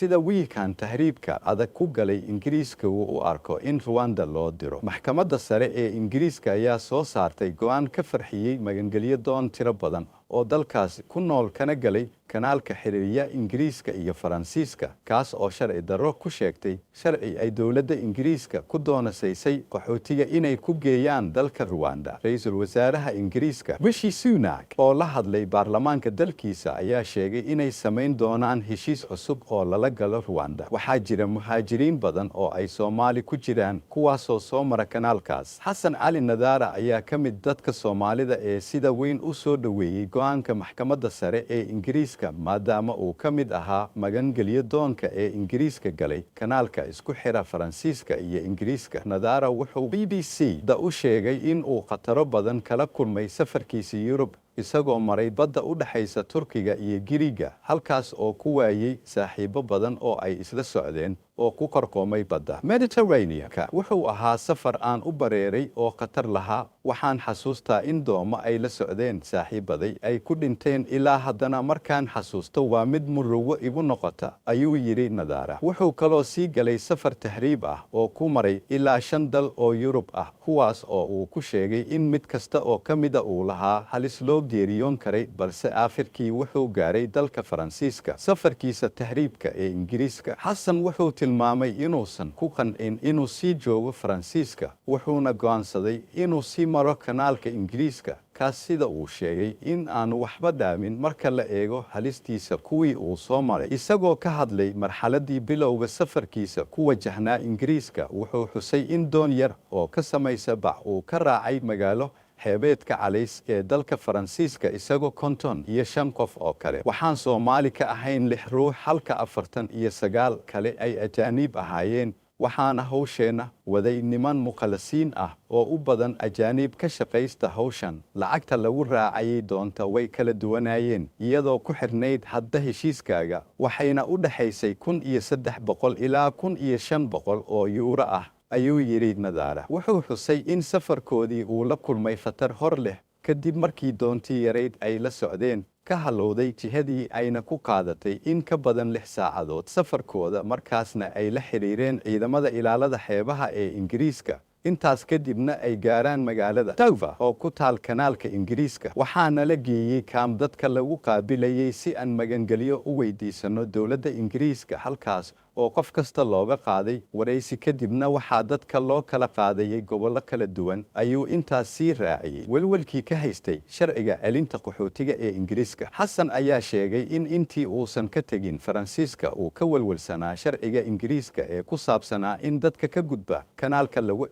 sida wiilkan tahriibka adag ku galay Ingiriiska uu u arko in Rwanda loo diro. Maxkamadda sare ee Ingiriiska ayaa soo saartay go'aan ka farxiyay magangelyo doon tiro badan oo dalkaasi ku nool kana galay kanaalka xiriiriya Ingiriiska iyo Faransiiska, kaas oo sharci darro ku sheegtay sharci ay dowladda Ingiriiska ku doonaysay qaxootiga inay ku geeyaan dalka Rwanda. Ra'iisul wasaaraha Ingiriiska Rishi Sunak oo la hadlay baarlamaanka dalkiisa ayaa sheegay inay samayn doonaan heshiis cusub oo lala galo Rwanda. Waxaa jira muhaajiriin badan oo ay Soomaali ku jiraan kuwaasoo soo mara kanaalkaas. Xasan Cali Nadaara ayaa ka mid dadka Soomaalida ee sida weyn u soo dhaweeyay go'aanka maxkamadda sare ee Ingiriiska maadaama uu ka mid ahaa magangelyo doonka ee Ingiriiska galay kanaalka isku xira Faransiiska iyo Ingiriiska. Nadaara wuxuu BBC da u sheegay in uu khataro badan kala kulmay safarkiisa Yurub isagoo maray badda u dhaxaysa Turkiga iyo Giriga, halkaas oo ku waayay saaxiibo badan oo ay isla socdeen oo ku korkoomay badda Mediterranean-ka. Wuxuu ahaa safar aan u bareeray oo khatar lahaa. Waxaan xasuustaa in doomo ay la socdeen saaxiibaday ay ku dhinteen, ilaa haddana markaan xasuusto waa mid murugo igu noqota, ayuu yidhi Nadaara. Wuxuu kaloo sii galay safar tahriib ah oo ku maray ilaa 5 dal oo Yurub ah, kuwaas oo uu ku sheegay in mid kasta oo ka mida uu lahaa halis loo geeriyoon karay, balse aakhirkii wuxuu gaaray dalka Faransiiska. Safarkiisa tahriibka ee Ingiriiska, Xasan wuxuu tilmaamay inuusan ku qancin inuu sii joogo Faransiiska, wuxuuna go'aansaday inuu sii maro kanaalka Ingiriiska, kaas sida uu sheegay in aanu waxba dhaamin marka la eego halistiisa kuwii uu soo maray. Isagoo ka hadlay marxaladii bilowga safarkiisa ku wajahnaa Ingiriiska, wuxuu xusay in doon yar oo ka samaysa bac uu ka raacay magaalo xeebeedka Calais ee dalka Faransiiska isagoo 55 qof oo kale. Waxaan Soomaali ka ahayn 6 ruux halka 49 kale ay ajaanib ahaayeen. waxaana hawsheena waday niman muqallasiin ah oo u badan ajaanib ka shaqaysta hawshan. Lacagta lagu raacayay doonta way kala duwanayeen iyadoo ku xirnayd hadda heshiiskaaga, waxayna u dhaxaysay 1,300 ilaa 1,500 oo yuuro ah, ayuu yidhi Nadaara. Wuxuu xusay in safarkoodii uu la kulmay khatar hor leh kadib markii doontii yarayd ay la socdeen ka halowday jihadii ayna ku qaadatay in ka badan 6 saacadood safarkooda, markaasna ay la xiriireen ciidamada ilaalada xeebaha ee Ingiriiska. intaas kadibna ay gaaraan magaalada Dover oo ku taal kanaalka Ingiriiska. waxaana la geeyey kaam dadka lagu qaabilayay si aan magangeliyo u weydiisano dowladda Ingiriiska, halkaas oo qof kasta looga qaaday wareysi. kadibna waxaa dadka loo kala qaadayay gobollo kala duwan, ayuu intaas sii raaciyay welwelkii ka haystay sharciga celinta qaxootiga ee Ingiriiska. Xasan ayaa sheegay in intii uusan ka tegin Faransiiska uu ka welwelsanaa sharciga Ingiriiska ee ku saabsanaa in dadka ka gudba kanaalka lagu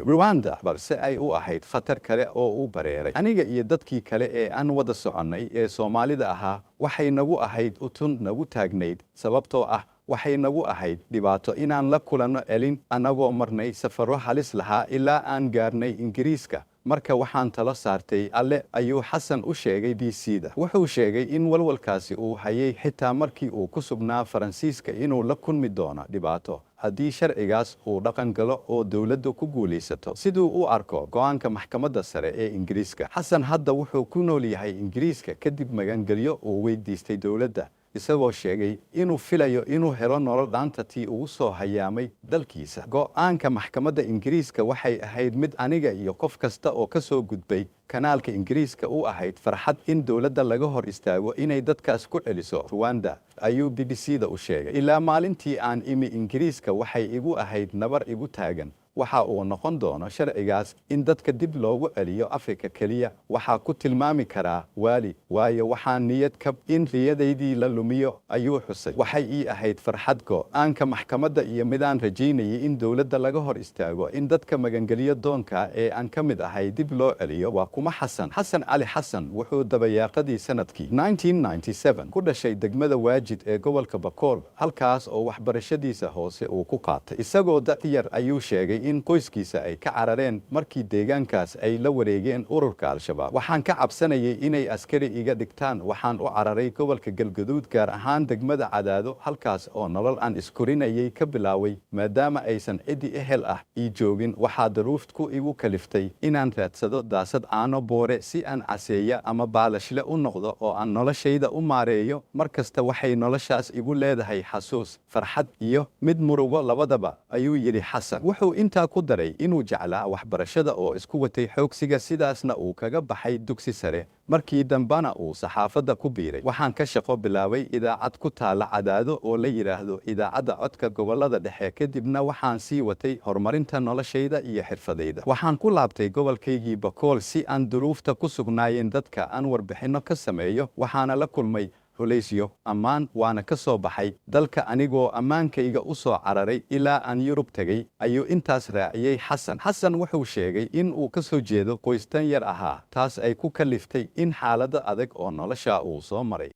Rwanda, balse ay u ahayd khatar kale oo u bareeray. aniga iyo dadkii kale ee aan wada soconnay ee Soomaalida ahaa waxay nagu ahayd utun nagu taagnayd, sababtoo ah waxay nagu ahayd dhibaato inaan la kulanno celin annagoo marnay safarro halis lahaa ilaa aan gaarnay Ingiriiska. marka waxaan talo saartay alle, ayuu Xasan u sheegay BBC-da. wuxuu sheegay in walwalkaasi uu hayay xitaa markii uu ku sugnaa Faransiiska inuu la kulmi doono dhibaato haddii sharcigaas uu dhaqan galo oo dowladdu ku guulaysato. siduu u arko go'aanka maxkamadda sare ee Ingiriiska, Xasan hadda wuxuu ku nool yahay Ingiriiska kadib magangelyo uu weydiistay dowladda, isagoo sheegay inuu filayo inuu helo nolol dhaanta tii ugu soo hayaamay dalkiisa. go'aanka maxkamadda Ingiriiska waxay ahayd mid aniga iyo qof kasta oo ka soo gudbay kanaalka Ingiriiska u ahayd farxad in dowladda laga hor istaago inay dadkaas ku celiso Rwanda, ayuu BBC-da u sheegay. ilaa maalintii aan imi Ingiriiska waxay igu ahayd nabar igu taagan. waxa uu noqon doono sharcigaas in dadka dib loogu celiyo Afrika keliya. waxaa ku tilmaami karaa waali, waayo waxaan niyad kab in riyadaydii la lumiyo, ayuu xusay. waxay ii ahayd farxad go'aanka maxkamadda iyo midaan rajaynayay in dowladda laga hor istaago in dadka magangeliyo doonka ee aan ka mid ahay dib loo celiyo. waa kuma Xasan Cali Xasan wuxuu dabayaaqadii sanadkii 1997 ku dhashay degmada Waajid ee gobolka Bakool, halkaas oo waxbarashadiisa hoose uu ku qaatay. isagoo da'yar ayuu sheegay in qoyskiisa ay ka carareen markii deegaankaas ay la wareegeen ururka Al-Shabaab. Waxaan ka cabsanayay inay askari iga dhigtaan. Waxaan u cararay gobolka Galgaduud gaar ahaan degmada Cadaado halkaas oo nolol aan iskorinayay ka bilaaway maadaama aysan cidi ehel ah ii joogin. Waxaa daruuftu igu kaliftay inaan raadsado daasad aano boore si aan caseeya ama baalashle u noqdo oo aan noloshayda u maareeyo. Markasta waxay noloshaas igu leedahay xasuus, farxad iyo mid murugo labadaba, ayuu yidhi Xasan. Wuxuu intaa ku daray inuu jeclaa waxbarashada oo isku watay xoogsiga sidaasna uu kaga baxay dugsi sare. Markii dambana uu saxaafadda ku biiray. Waxaan ka shaqo bilaabay idaacad ku taala Cadaado oo la yiraahdo Idaacadda Codka Gobolada Dhexe. Kadibna waxaan sii watay horumarinta noloshayda iyo xirfadayda. Waxaan ku laabtay gobolkaygii Bakool si aan duruufta ku sugnaayeen dadka aan warbixino ka sameeyo. Waxaana la kulmay hulaysyo ammaan waana ka soo baxay dalka anigoo ammaankayga u soo cararay ilaa aan Yurub tagay, ayuu intaas raaciyay Xasan. Xasan wuxuu sheegay in uu ka soo jeedo qoys tan yar ahaa, taas ay ku kaliftay in xaalado adag oo nolosha uu soo maray.